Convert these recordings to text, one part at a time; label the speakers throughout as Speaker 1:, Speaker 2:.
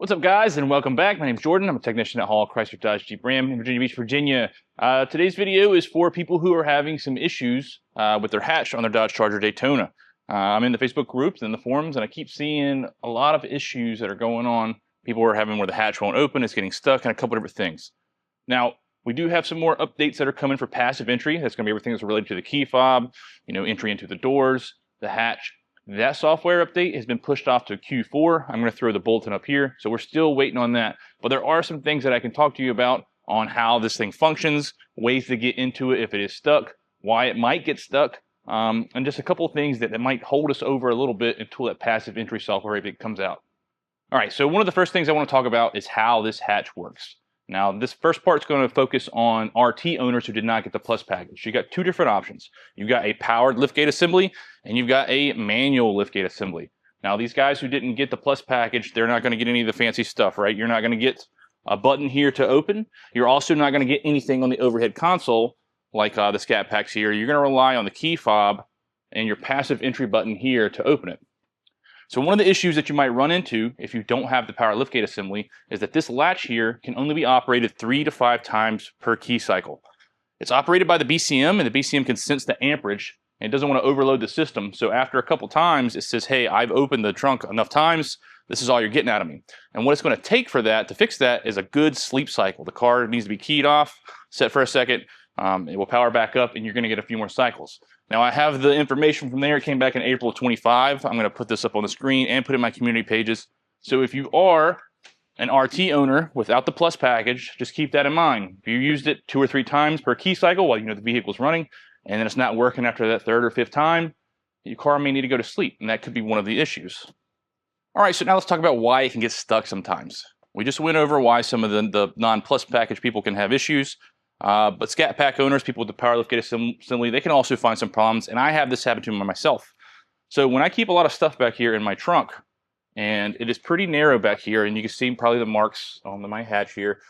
Speaker 1: What's up, guys, and welcome back. My name's Jordan. I'm a technician at Hall Chrysler Dodge Jeep Ram in Virginia Beach, Virginia. Today's video is for people who are having some issues with their hatch on their Dodge Charger Daytona. I'm in the Facebook groups and the forums, and I keep seeing a lot of issues that are going on. People are having where the hatch won't open, it's getting stuck, and a couple different things. Now, we do have some more updates that are coming for passive entry. That's going to be everything that's related to the key fob, entry into the doors, the hatch. That software update has been pushed off to Q4. I'm going to throw the bulletin up here. So we're still waiting on that. But there are some things that I can talk to you about on how this thing functions, ways to get into it if it is stuck, why it might get stuck, and just a couple of things that might hold us over a little bit until that passive entry software update comes out. All right, so one of the first things I want to talk about is how this hatch works. Now, this first part is going to focus on RT owners who did not get the Plus package. You got two different options. You've got a powered liftgate assembly, and you've got a manual liftgate assembly. Now, these guys who didn't get the Plus package, they're not going to get any of the fancy stuff, right? You're not going to get a button here to open. You're also not going to get anything on the overhead console like the scat packs here. You're going to rely on the key fob and your passive entry button here to open it. So one of the issues that you might run into if you don't have the power liftgate assembly is that this latch here can only be operated 3 to 5 times per key cycle. It's operated by the BCM, and the BCM can sense the amperage, and it doesn't want to overload the system. So after a couple times, it says, hey, I've opened the trunk enough times. This is all you're getting out of me. And what it's going to take for that, to fix that, is a good sleep cycle. The car needs to be keyed off, set for a second. It will power back up, and you're going to get a few more cycles. Now, I have the information from there. It came back in April of 25. I'm going to put this up on the screen and put it in my community pages. So if you are an RT owner without the Plus package, just keep that in mind. If you used it 2 or 3 times per key cycle while the vehicle's running, and then it's not working after that 3rd or 5th time, your car may need to go to sleep, and that could be one of the issues. All right, so now let's talk about why it can get stuck sometimes. We just went over why some of the non-Plus package people can have issues. But scat pack owners, people with the power liftgate assembly, they can also find some problems, and I have this happen to myself. So when I keep a lot of stuff back here in my trunk, and it is pretty narrow back here, and you can see probably the marks on my hatch here.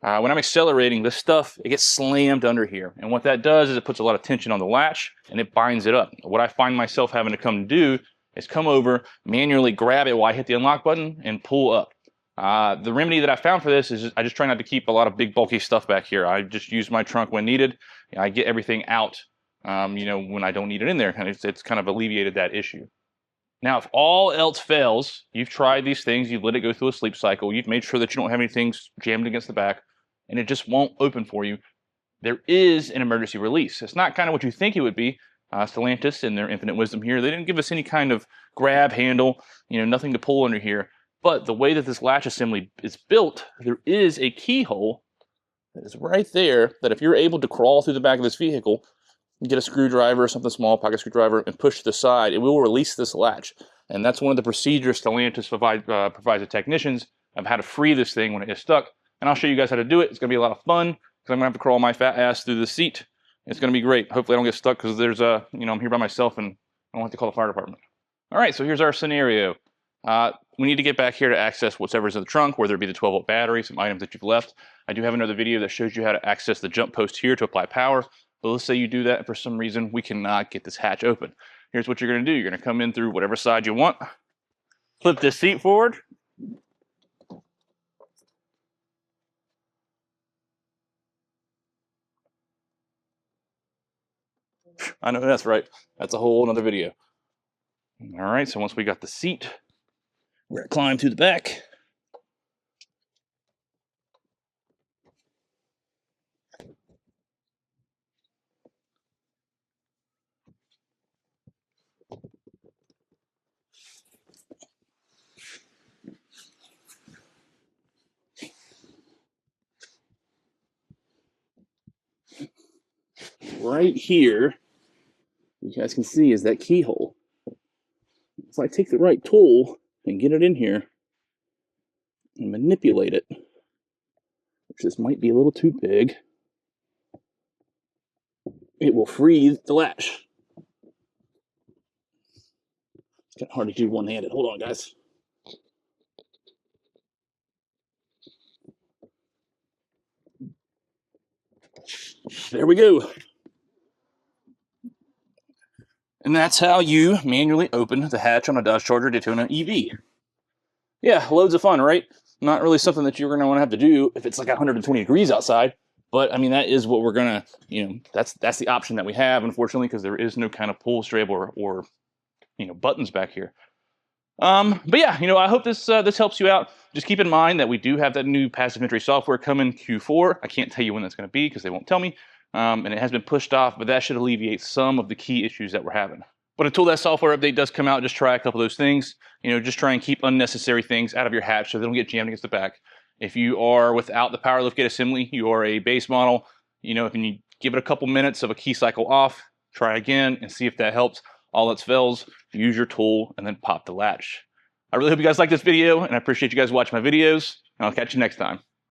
Speaker 1: When I'm accelerating, this stuff, it gets slammed under here, and what that does is it puts a lot of tension on the latch, and it binds it up. What I find myself having to come do is come over, manually grab it while I hit the unlock button, and pull up. The remedy that I found for this is I just try not to keep a lot of big bulky stuff back here. I just use my trunk when needed. I get everything out, when I don't need it in there. And it's kind of alleviated that issue. Now, if all else fails, you've tried these things, you've let it go through a sleep cycle, you've made sure that you don't have anything jammed against the back, and it just won't open for you, there is an emergency release. It's not kind of what you think it would be. Stellantis, in their infinite wisdom here, they didn't give us any kind of grab handle, nothing to pull under here. But the way that this latch assembly is built, there is a keyhole that is right there that if you're able to crawl through the back of this vehicle, get a screwdriver or something small, pocket screwdriver, and push to the side, it will release this latch. And that's one of the procedures Stellantis provides the technicians of how to free this thing when it is stuck. And I'll show you guys how to do it. It's going to be a lot of fun because I'm going to have to crawl my fat ass through the seat. It's going to be great. Hopefully I don't get stuck because there's I'm here by myself and I don't have to call the fire department. All right, so here's our scenario. We need to get back here to access whatever's in the trunk, whether it be the 12-volt battery, some items that you've left. I do have another video that shows you how to access the jump post here to apply power. But let's say you do that and for some reason we cannot get this hatch open. Here's what you're going to do. You're going to come in through whatever side you want. Flip this seat forward. I know that's right. That's a whole other video. All right, so once we got the seat, we're going to climb through the back. Right here, you guys can see, is that keyhole. If I take the right tool and get it in here and manipulate it, which this might be a little too big, it will free the latch. It's kind of hard to do one-handed. Hold on, guys. There we go. And that's how you manually open the hatch on a Dodge Charger Daytona EV. Yeah, loads of fun, right? Not really something that you're going to want to have to do if it's like 120 degrees outside. But I mean, that is what we're going to, that's the option that we have, unfortunately, because there is no kind of pull strap or buttons back here. But yeah, I hope this helps you out. Just keep in mind that we do have that new passive entry software coming Q4. I can't tell you when that's going to be because they won't tell me. And it has been pushed off, but that should alleviate some of the key issues that we're having. But until that software update does come out, just try a couple of those things. Just try and keep unnecessary things out of your hatch so they don't get jammed against the back. If you are without the power liftgate assembly, you are a base model, if you give it a couple minutes of a key cycle off, try again and see if that helps. All else fails, use your tool and then pop the latch. I really hope you guys like this video, and I appreciate you guys watching my videos, and I'll catch you next time.